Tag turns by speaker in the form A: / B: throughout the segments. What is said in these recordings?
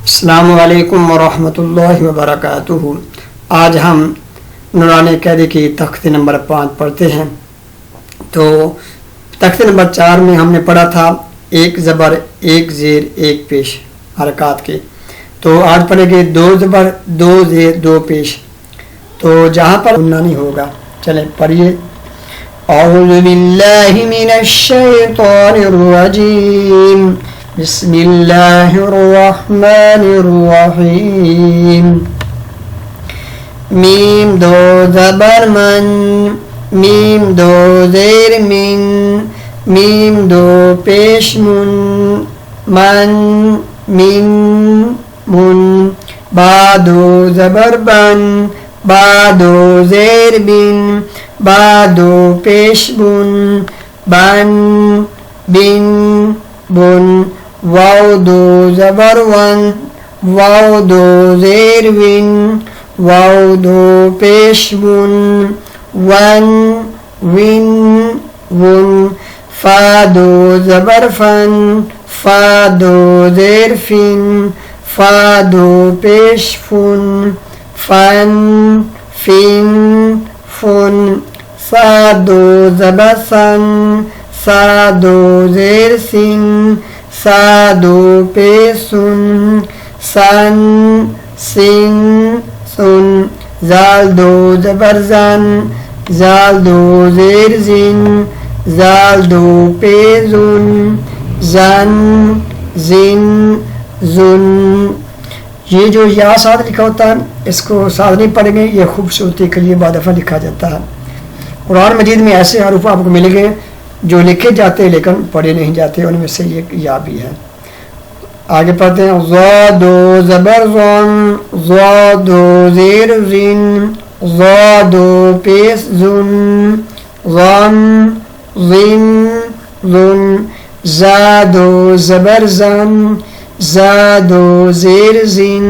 A: السلام علیکم ورحمۃ اللہ وبرکاتہ۔ آج ہم نورانی قیدی کی تخت نمبر 5 پڑھتے ہیں۔ تو تخت نمبر 4 میں ہم نے پڑھا تھا ایک زبر ایک زیر ایک پیش حرکات کے، تو آج پڑھیں گے 2 زبر 2 زیر 2 پیش، تو جہاں پر گننا نہیں ہوگا۔ چلیں پڑھیے۔ اعوذ باللہ من الشیطان الرجیم، بسم اللہ الرحمن الرحیم۔ میم 2 زبر من، میم 2 زیر من، میم 2 پیش من، من من من۔ با 2 زبر بن، با 2 زیر بن، با 2 پیش بن، بن بن بن۔ واو 2 زبر ون، واو 2 زیر ون، واو 2 پیش ون، ون ون ون۔ فا 2 زبر فن، فا 2 زیر فن، فا 2 پیش فن، فن فن فن۔ سا 2 زبر سن، سا 2 زیر سن، سا 2 پیش سن، سن سن سن۔ زال 2 زبر زن، زال 2 زیر زن، زال 2 پیش زن، زن زن زن۔ یہ جو یا ساتھ لکھا ہوتا ہے اس کو ساتھ نہیں پڑھیں گے، یہ خوبصورتی کے لیے بعد دفعہ لکھا جاتا ہے۔ قرآن مجید میں ایسے حروف آپ کو ملیں گے جو لکھے جاتے ہیں لیکن پڑھے نہیں جاتے، ان میں سے یہ یا بھی ہے۔ آگے پڑھتے ہیں۔ ضا 2 زبر زن، ضا 2 زیر زن، ضا 2 پیش زن، ضن ضن ضن۔ زا 2 زبر زن، زا 2 زیر زن،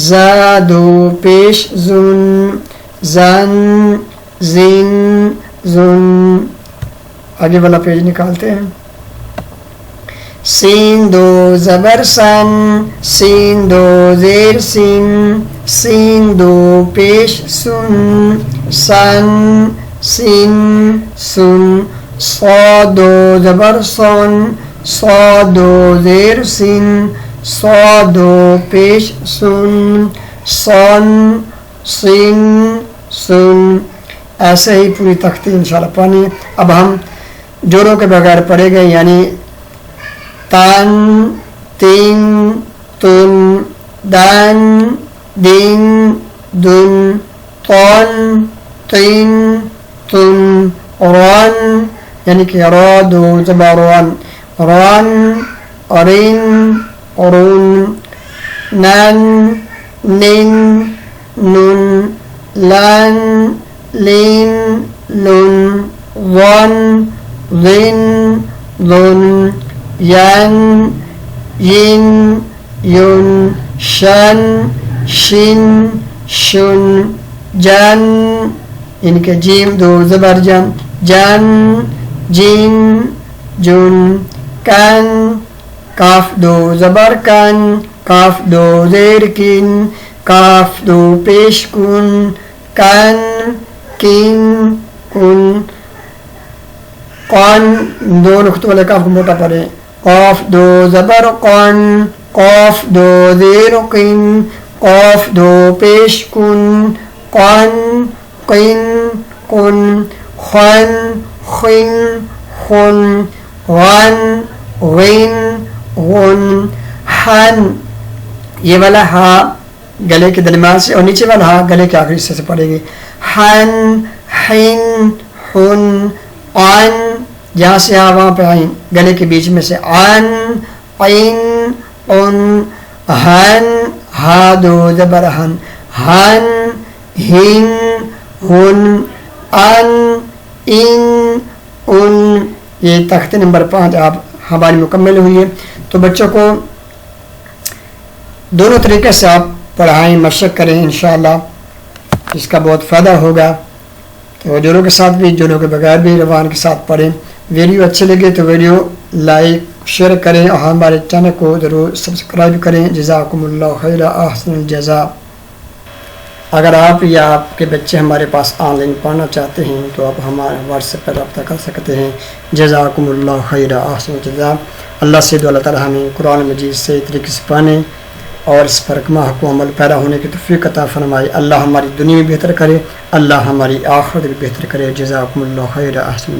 A: زا 2 پیش زن، زن زن زن۔ آگے والا پیج نکالتے ہیں۔ سین 2 زبر سن، سین 2 زیر سن، سین 2 پیش سن، سن سن سن۔ صا 2 زبر سن، صا 2 زیر سن، صا 2 پیش سن، سن سن سن۔ ایسے ہی پوری تختی انشاءاللہ پڑھنی۔ اب ہم جوڑوں کے بغیر پڑھے گئے، یعنی تن تین تن، دن دن دن، تن تین تن۔ رن یعنی کہ را 2 زبر رن، رن رن رن۔ نن نن نن، لن لن لن، ظن ظن ظن۔ ین ین ین، شن شن شن۔ جن ان کے جیم 2 زبر جن، جن جن جن۔ کن کاف 2 زبر کن، کاف 2 زیر کن، کاف 2 پیش کن، کن کن کن۔ قن 2 نقطوں والے کاف کو موٹا پڑھے، قاف 2 زبر قن، قاف 2 زیر قن، قاف 2 پیش کن، قن قن قن۔ خن خن خن، غن غن غن۔ حن یہ والا ہا گلے کے درمیان سے اور نیچے والا ہا گلے کے آخری حصے سے پڑھے گی۔ حن حن حن۔ عن جہاں سے ہا وہاں پہ آئیں گلے کے بیچ میں سے، عن عین عن۔ ہن ہا 2 زبر ہن، ہن ہن ہن۔ ان ان ان۔ یہ تخت نمبر 5 آپ ہماری مکمل ہوئی ہے۔ تو بچوں کو دونوں طریقے سے آپ پڑھائیں، مشق کریں، انشاءاللہ اس کا بہت فائدہ ہوگا۔ تو جوڑوں کے ساتھ بھی، جوڑوں کے بغیر بھی روان کے ساتھ پڑھیں۔ ویڈیو اچھے لگے تو ویڈیو لائک شیئر کریں اور ہمارے چینل کو ضرور سبسکرائب کریں. جزاکم اللہ خیر، احسن الجزاء. اگر آپ یا آپ کے بچے ہمارے پاس آن لائن پڑھنا چاہتے ہیں تو آپ ہمارے واٹس ایپ پر رابطہ کر سکتے ہیں. جزاکم اللہ خیر، احسن الجزاء. اللہ سے دعا اللہ تعالی ہمیں قرآن مجید سے طریقے سے پڑھنے اور اس پر حق و عمل پیرا ہونے کی توفیق عطا فرمائے. اللہ ہماری دنیا بھی بہتر کرے، اللہ ہماری آخرت بھی بہتر کرے. جزاکم اللہ خیر، احسن الجزاء.